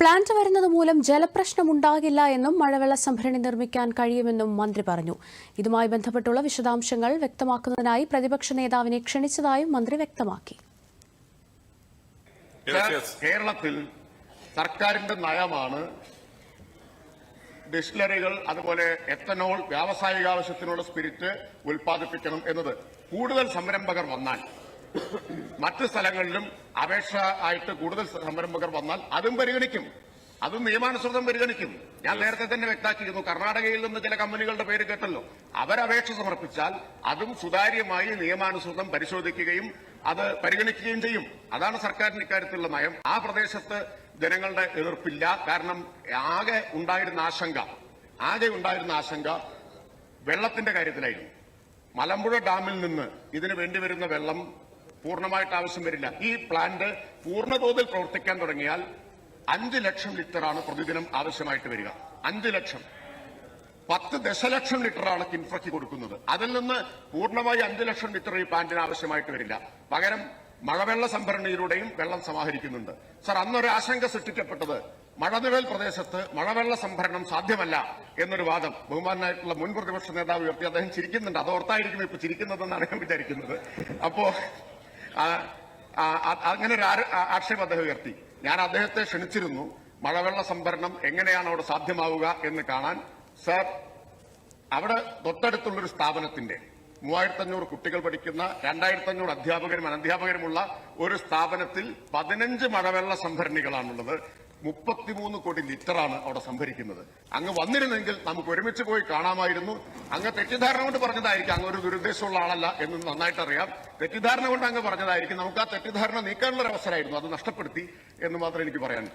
Plant വരുന്നത് മൂലം ജലപ്രശ്നമുണ്ടാകില്ല എന്നും മഴവെള്ള സംഭരണി നിർമ്മിക്കാൻ കഴിയുമെന്നും മന്ത്രി പറഞ്ഞു. ഇതുമായി ബന്ധപ്പെട്ടുള്ള വിശദാംശങ്ങൾ വ്യക്തമാക്കുന്നതിനായി പ്രതിപക്ഷ നേതാവിനെ ക്ഷണിച്ചതായും മന്ത്രി വ്യക്തമാക്കി. കേരളത്തിൽ സർക്കാരിന്റെ നയമാണ് ഡിസ്റ്റിലറികൾ അതുപോലെ എത്തനോൾ വ്യാവസായിക ആവശ്യത്തിനുള്ള സ്പിരിറ്റ് ഉൽപ്പാദിപ്പിക്കണം എന്നത്. കൂടുതൽ സംരംഭകർ വന്നാൽ മറ്റ് സ്ഥലങ്ങളിലും അപേക്ഷ ആയിട്ട് കൂടുതൽ സംരംഭകർ വന്നാൽ അതും പരിഗണിക്കും, അതും നിയമാനുസൃതം പരിഗണിക്കും. ഞാൻ നേരത്തെ തന്നെ വ്യക്തമാക്കിയിരുന്നു, കർണാടകയിൽ നിന്ന് ചില കമ്പനികളുടെ പേര് കേട്ടല്ലോ. അവരപേക്ഷ സമർപ്പിച്ചാൽ അതും സുതാര്യമായി നിയമാനുസൃതം പരിശോധിക്കുകയും അത് പരിഗണിക്കുകയും ചെയ്യും. അതാണ് സർക്കാരിന് ഇക്കാര്യത്തിലുള്ള നയം. ആ പ്രദേശത്ത് ജനങ്ങളുടെ എതിർപ്പില്ല. കാരണം ആകെ ഉണ്ടായിരുന്ന ആശങ്ക വെള്ളത്തിന്റെ കാര്യത്തിലായിരുന്നു. മലമ്പുഴ ഡാമിൽ നിന്ന് ഇതിന് വേണ്ടിവരുന്ന വെള്ളം പൂർണ്ണമായിട്ട് ആവശ്യം വരില്ല. ഈ പ്ലാന്റ് പൂർണ്ണതോതിൽ പ്രവർത്തിക്കാൻ തുടങ്ങിയാൽ 5 ലക്ഷം ലിറ്ററാണ് പ്രതിദിനം ആവശ്യമായിട്ട് വരിക. 5 ലക്ഷം, 10 ദശലക്ഷം ലിറ്ററാണ് കിൻഫ്രയ്ക്ക് കൊടുക്കുന്നത്. അതിൽ നിന്ന് പൂർണ്ണമായി 5 ലക്ഷം ലിറ്റർ ഈ പ്ലാന്റിന് ആവശ്യമായിട്ട് വരില്ല. പകരം മഴവെള്ള സംഭരണിയിലൂടെയും വെള്ളം സമാഹരിക്കുന്നുണ്ട്. സർ, അന്നൊരു ആശങ്ക സൃഷ്ടിക്കപ്പെട്ടത് മഴനിഴൽ പ്രദേശത്ത് മഴവെള്ള സംഭരണം സാധ്യമല്ല എന്നൊരു വാദം ബഹുമാനായിട്ടുള്ള മുൻ പ്രതിപക്ഷ നേതാവ് ഉയർത്തി. അദ്ദേഹം ചിരിക്കുന്നുണ്ട്, അതോർത്തായിരിക്കും ഇപ്പൊ ചിരിക്കുന്നതെന്നാണ് ഞാൻ വിചാരിക്കുന്നത്. അപ്പോ അങ്ങനെ ഒരു ആക്ഷേപം അദ്ദേഹം ഉയർത്തി. ഞാൻ അദ്ദേഹത്തെ ക്ഷണിച്ചിരുന്നു മഴവെള്ള സംഭരണം എങ്ങനെയാണ് അവിടെ സാധ്യമാവുക എന്ന് കാണാൻ. സർ, അവിടെ തൊട്ടടുത്തുള്ളൊരു സ്ഥാപനത്തിന്റെ 3500 കുട്ടികൾ പഠിക്കുന്ന 2500 അധ്യാപകരും അനധ്യാപകരുമുള്ള ഒരു സ്ഥാപനത്തിൽ 15 മഴവെള്ള സംഭരണികളാണുള്ളത്. 33 കോടി ലിറ്ററാണ് അവിടെ സംഭരിക്കുന്നത്. അങ്ങ് വന്നിരുന്നെങ്കിൽ നമുക്ക് ഒരുമിച്ച് പോയി കാണാമായിരുന്നു. അങ്ങ് തെറ്റിദ്ധാരണ കൊണ്ട് പറഞ്ഞതായിരിക്കും, അങ്ങ് ഒരു ദുരുദ്ദേശമുള്ള ആളല്ല എന്ന് നന്നായിട്ട് അറിയാം. തെറ്റിദ്ധാരണ കൊണ്ട് അങ്ങ് പറഞ്ഞതായിരിക്കും. നമുക്ക് ആ തെറ്റിദ്ധാരണ നീക്കാനുള്ള ഒരു അവസരമായിരുന്നു, അത് നഷ്ടപ്പെടുത്തി എന്ന് മാത്രമേ എനിക്ക് പറയാനുള്ളൂ.